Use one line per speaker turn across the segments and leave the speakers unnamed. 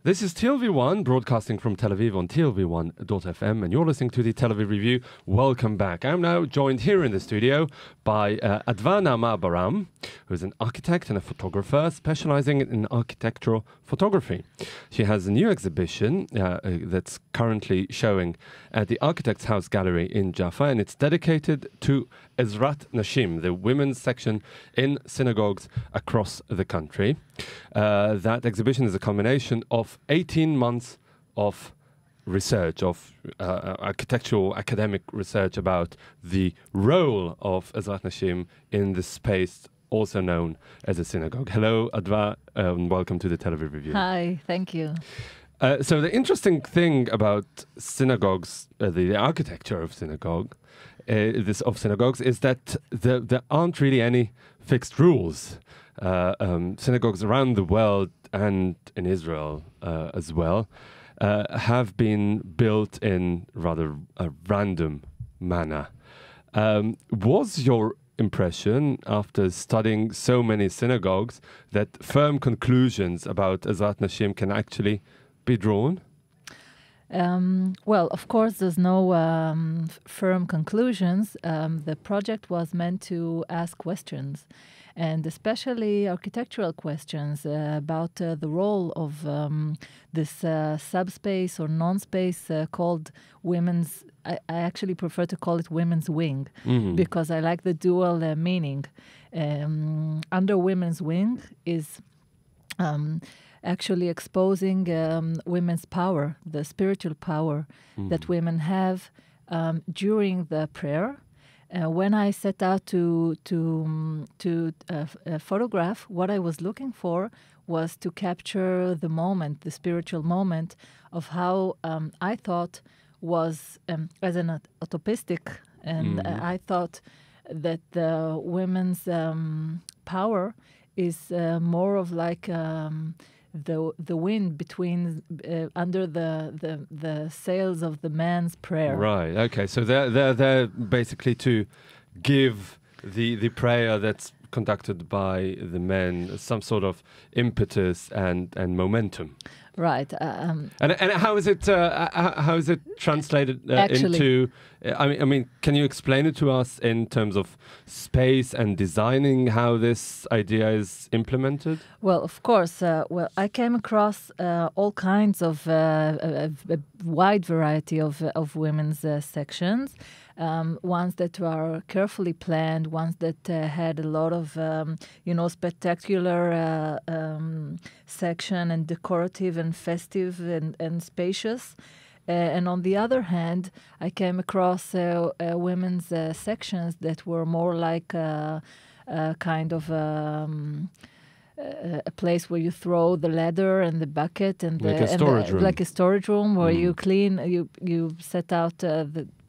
This is TLV1, broadcasting from Tel Aviv on TLV1.fm, and you're listening to the Tel Aviv Review. Welcome back. I'm now joined here in the studio by Adva Naama Baram, who is an architect and a photographer specializing in architectural photography. She has a new exhibition that's currently showing at the Architects House Gallery in Jaffa, and it's dedicated to ezrat nashim, the women's section in synagogues across the country. That exhibition is a combination of 18 months of research, of architectural academic research about the role of ezrat nashim in the space also known as a synagogue. Hello, Adva, and welcome to the Tel Aviv Review.
Hi, thank you.
So the interesting thing about synagogues, the architecture of synagogues, is that there aren't really any fixed rules. Synagogues around the world and in Israel as well have been built in rather a random manner. Was your impression after studying so many synagogues that firm conclusions about ezrat nashim can actually be drawn?
Well, of course, there's no firm conclusions. The project was meant to ask questions, and especially architectural questions about the role of this subspace or non-space called women's. I actually prefer to call it women's wing, because I like the dual meaning. Under women's wing is actually exposing women's power, the spiritual power that women have during the prayer. When I set out to photograph, what I was looking for was to capture the moment, the spiritual moment of how I thought was as an utopistic, and I thought that the women's power is more of like the wind between under the sails of the man's prayer.
Right. Okay. So they're basically to give the prayer that's conducted by the men some sort of impetus and momentum.
Right.
And how is it translated into? I mean, can you explain it to us in terms of space and designing how this idea is implemented?
Well, of course. Well, I came across all kinds of a wide variety of women's sections. Ones that are carefully planned, ones that had a lot of, spectacular section and decorative and festive and spacious. And on the other hand, I came across women's sections that were more like a kind of a place where you throw the ladder and the bucket and
like a storage room,
like a storage room where you clean, you set out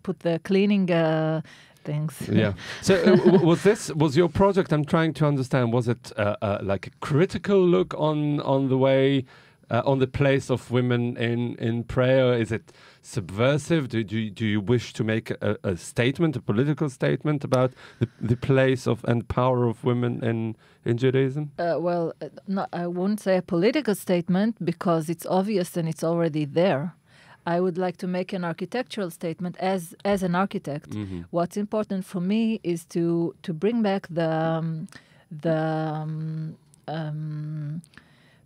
put the cleaning things.
Yeah. So was your project? I'm trying to understand. Was it like a critical look on the way? On the place of women in prayer? Is it subversive? Do you wish to make a statement, a political statement about the place of and power of women in Judaism?
Well, no, I wouldn't say a political statement because it's obvious and it's already there. I would like to make an architectural statement as an architect. What's important for me is to bring back the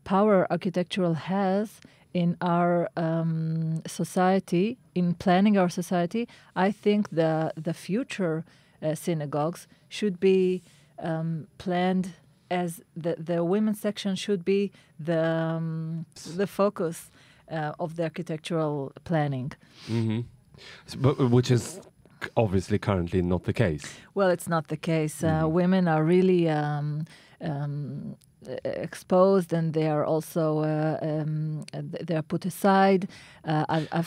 power architectural has in our society, in planning our society. I think the future synagogues should be planned as the women's section should be the focus of the architectural planning.
But which is obviously currently not the case.
Well, it's not the case. Women are really exposed, and they are also they are put aside.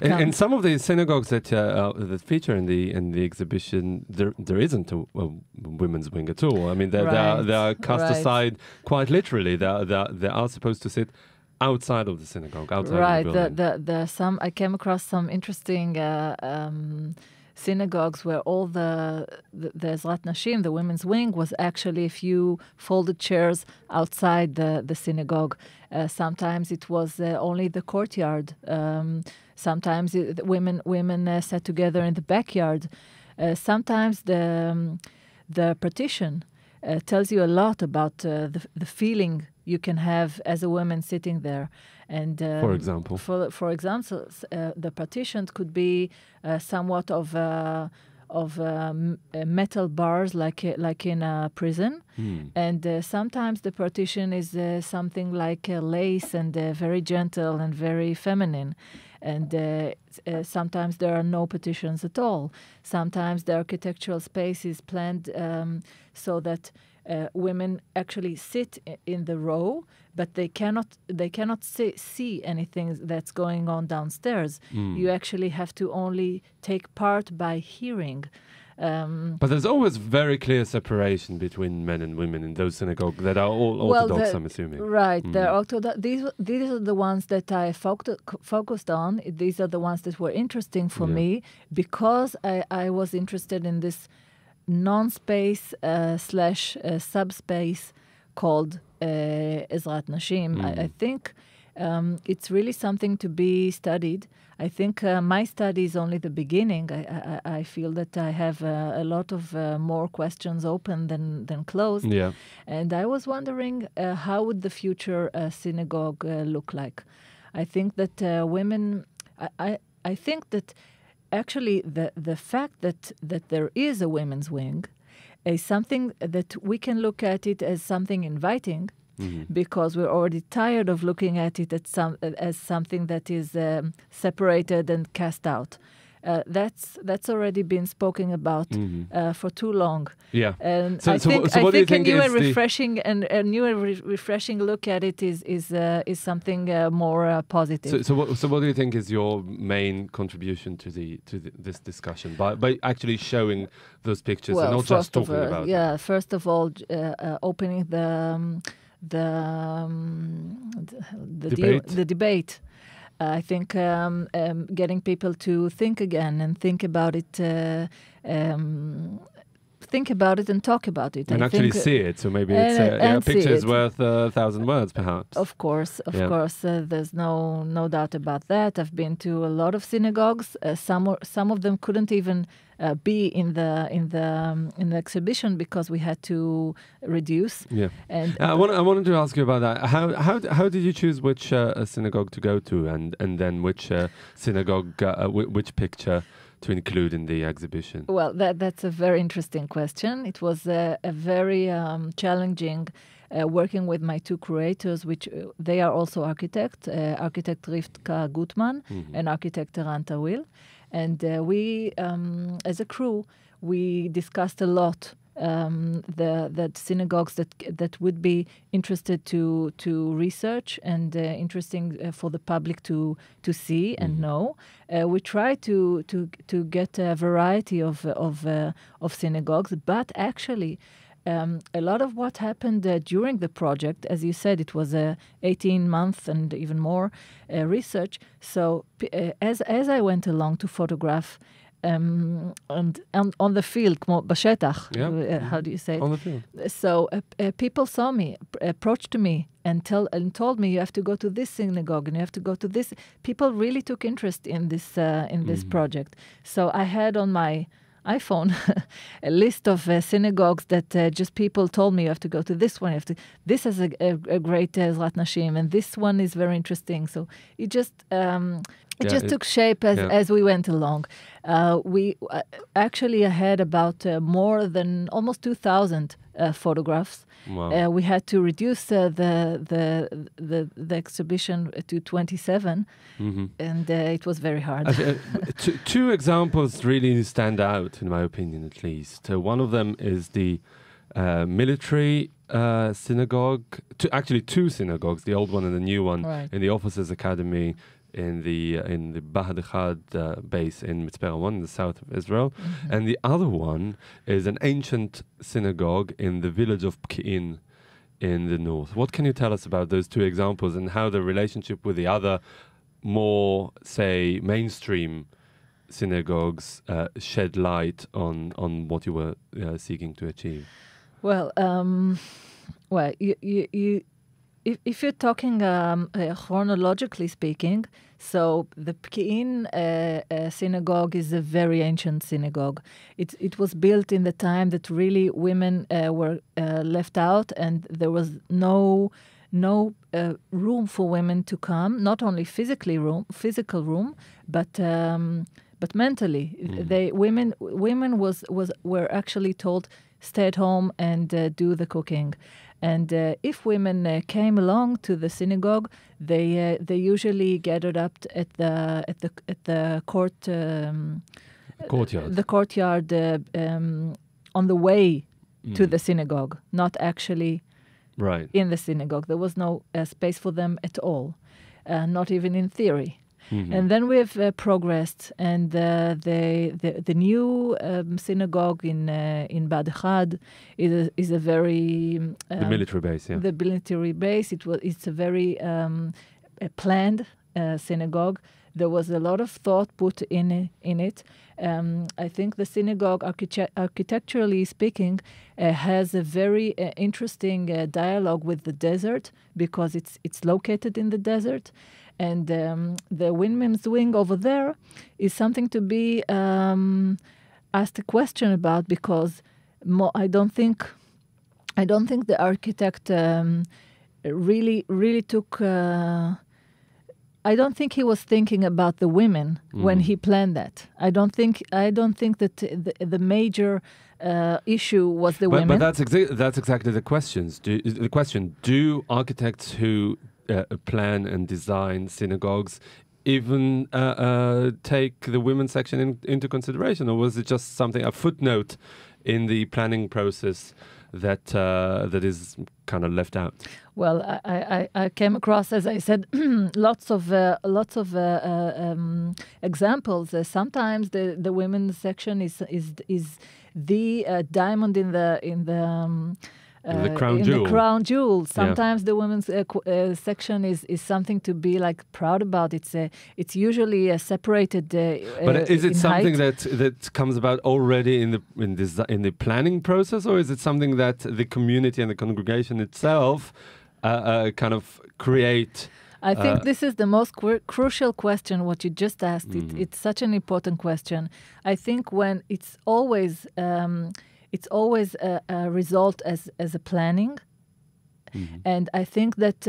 In some of the synagogues that feature in the exhibition, there isn't a women's wing at all. I mean, they are cast aside quite literally. They are supposed to sit outside of the synagogue, outside of the building.
I came across some interesting synagogues where all the ezrat nashim, the women's wing, was actually a few folded chairs outside the synagogue. Sometimes it was only the courtyard. Sometimes women sat together in the backyard. Sometimes the partition tells you a lot about the feeling you can have as a woman sitting there. And
for example,
the partitions could be somewhat of metal bars, like in a prison, and sometimes the partition is something like lace and very gentle and very feminine. And sometimes there are no partitions at all. Sometimes the architectural space is planned so that women actually sit in the row, but they cannot see anything that's going on downstairs. You actually have to only take part by hearing.
But there's always very clear separation between men and women in those synagogues that are all Orthodox, I'm assuming.
Right. They're Orthodox. These are the ones that I focused on. These are the ones that were interesting for me because I was interested in this non-space slash subspace called ezrat nashim. I think it's really something to be studied. I think my study is only the beginning. I feel that I have a lot of more questions open than closed.
Yeah.
And I was wondering how would the future synagogue look like? I think that women... I think that actually the fact that there is a women's wing is something that we can look at it as something inviting, because we're already tired of looking at it as something that is separated and cast out. That's already been spoken about for too long.
Yeah.
And
So
I think
what do you think
a new
is
and refreshing refreshing look at it is something more positive.
So what do you think is your main contribution to this discussion by actually showing those pictures and not just talking about
them? First of all, opening the debate. I think getting people to think again and think about it and talk about it.
And
I
actually
think,
see it. So maybe it's a picture is worth 1,000 words, perhaps.
Of course. There's no doubt about that. I've been to a lot of synagogues. Some of them couldn't even be in the exhibition because we had to reduce.
Yeah.
And
I wanted to ask you about that. How did you choose which synagogue to go to, and then which synagogue, which picture to include in the exhibition?
Well, that's a very interesting question. It was a very challenging working with my two curators, which they are also architect Rivka Gutman and architect Eran Tawil. And we, as a crew, we discussed a lot the synagogues that would be interested to research and interesting for the public to see and know. We try to get a variety of synagogues, but actually a lot of what happened during the project, as you said, it was 18 months and even more research. So as I went along to photograph and on the field, bashetach, how do you say it?
On the field.
So people saw me, approached me, and told me, you have to go to this synagogue and you have to go to this. People really took interest in this project. So I had on my iPhone a list of synagogues that just people told me, you have to go to this one. This is a great ezrat nashim, and this one is very interesting. So it just took shape as we went along. We actually had about more than almost 2,000 photographs.
Wow.
We had to reduce the exhibition to 27, and it was very hard.
Two examples really stand out, in my opinion, at least. One of them is the military synagogue. Two synagogues, the old one and the new one, in the Officers Academy in the Bahad Echad base in Mitzpeh Ramon in the south of Israel. And the other one is an ancient synagogue in the village of Pki'in in the north. What can you tell us about those two examples and how the relationship with the other more, say, mainstream synagogues shed light on what you were seeking to achieve?
Well, if you're talking chronologically speaking, so the Pki'in synagogue is a very ancient synagogue. It was built in the time that really women were left out, and there was no room for women to come. Not only physical room, but mentally. Women were actually told, stay at home and do the cooking. And if women came along to the synagogue, they usually gathered up at the
courtyard.
The courtyard on the way to the synagogue, not actually in the synagogue. There was no space for them at all, not even in theory. Mm-hmm. And then we've progressed, and the new synagogue in Bad Echad is a very
the military base. Yeah,
the military base. It's a very planned synagogue. There was a lot of thought put in it. I think the synagogue, architecturally speaking, has a very interesting dialogue with the desert, because it's located in the desert. And the women's wing over there is something to be asked a question about, because I don't think the architect really took. I don't think he was thinking about the women when he planned that. I don't think that the major issue was the women.
But that's exactly the questions. The question: do architects who plan and design synagogues even take the women's section into consideration, or was it just a footnote in the planning process that is kind of left out?
Well, I came across, as I said, lots of examples. Sometimes the women's section is the diamond in the crown jewel. Sometimes the women's section is something to be proud about. It's usually separated.
But is it something that comes about already in the planning process, or is it something that the community and the congregation itself kind of create?
I think this is the most crucial question, what you just asked. It's such an important question. I think when it's always a result as a planning. Mm-hmm. And I think that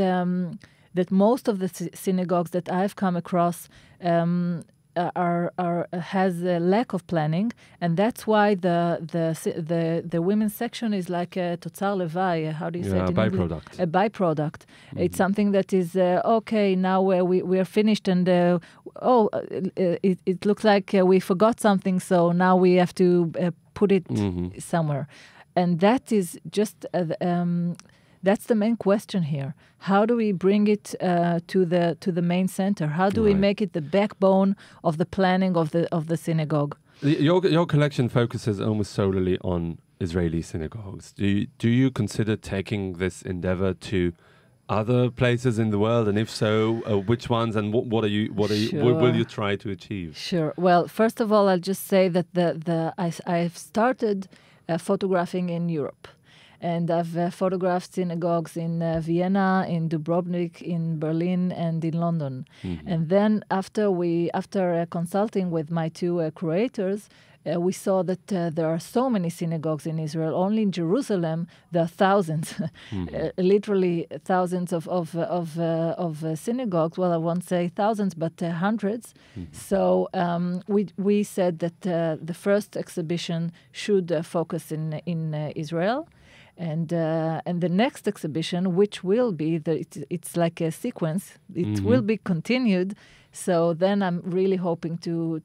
that most of the synagogues that I've come across has a lack of planning, and that's why the women's section is like a totzar levai. How do you say it in
byproduct?
English? A byproduct. Mm-hmm. It's something that is okay. Now we are finished, and it looks like we forgot something, so now we have to put it somewhere, and that is just that's the main question here. How do we bring it to the main center? How do we make it the backbone of the planning of the synagogue?
Your collection focuses almost solely on Israeli synagogues. Do you consider taking this endeavor to other places in the world, and if so, which ones, and what will you try to achieve?
Sure. Well, first of all, I'll just say that I've started photographing in Europe. And I've photographed synagogues in Vienna, in Dubrovnik, in Berlin, and in London. Mm-hmm. And then after consulting with my two curators, we saw that there are so many synagogues in Israel. Only in Jerusalem, there are thousands, literally thousands of synagogues. Well, I won't say thousands, but hundreds. Mm-hmm. So we said that the first exhibition should focus in Israel. And the next exhibition, which will be it's like a sequence. It will be continued. So then I'm really hoping to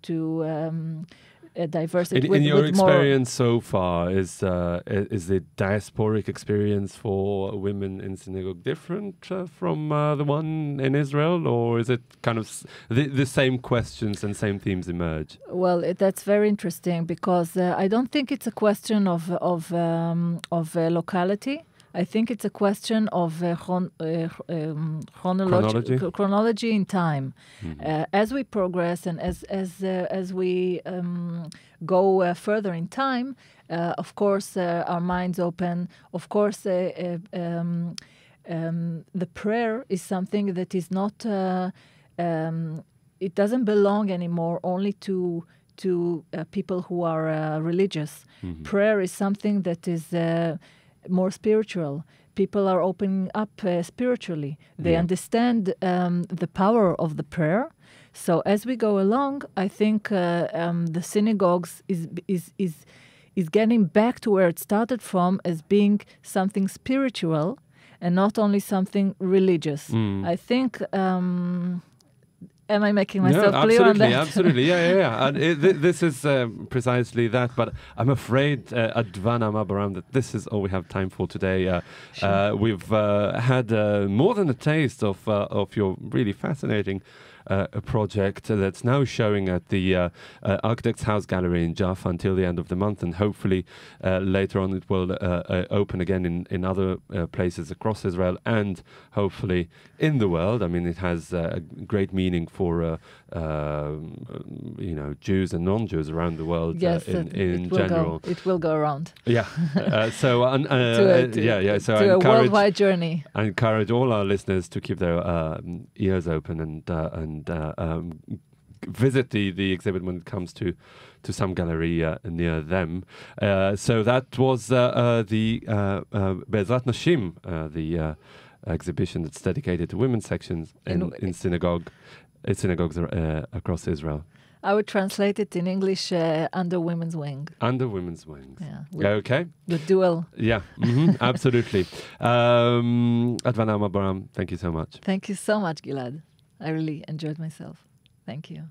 diverse it
in your experience so far, is the diasporic experience for women in synagogue different from the one in Israel, or is it kind of the same questions and same themes emerge?
Well, that's very interesting, because I don't think it's a question of locality. I think it's a question of chronology in time. As we progress and as we go further in time, of course, our minds open. Of course, the prayer is something that is not. It doesn't belong anymore only to people who are religious. Prayer is something that is more spiritual. People are opening up spiritually. They understand the power of the prayer. So as we go along, I think the synagogues is getting back to where it started from, as being something spiritual and not only something religious. I think. Am I making myself clear on that?
Absolutely, yeah. And this is precisely that. But I'm afraid, Adva Naama Baram, that this is all we have time for today. Sure. We've had more than a taste of your really fascinating a project that's now showing at the Architects House Gallery in Jaffa until the end of the month, and hopefully later on it will open again in other places across Israel and hopefully in the world. I mean, it has a great meaning for Jews and non-Jews around the world.
Yes,
in general.
It will go around.
Yeah. So
to a worldwide journey.
I encourage all our listeners to keep their ears open and visit the exhibit when it comes to some gallery near them. So that was the ezrat nashim, the exhibition that's dedicated to women's sections in synagogues across Israel.
I would translate it in English, under women's wing.
Under women's wings.
Yeah.
Okay.
The dual.
Yeah, absolutely. Adva Naama Baram, thank you so much.
Thank you so much, Gilad. I really enjoyed myself. Thank you.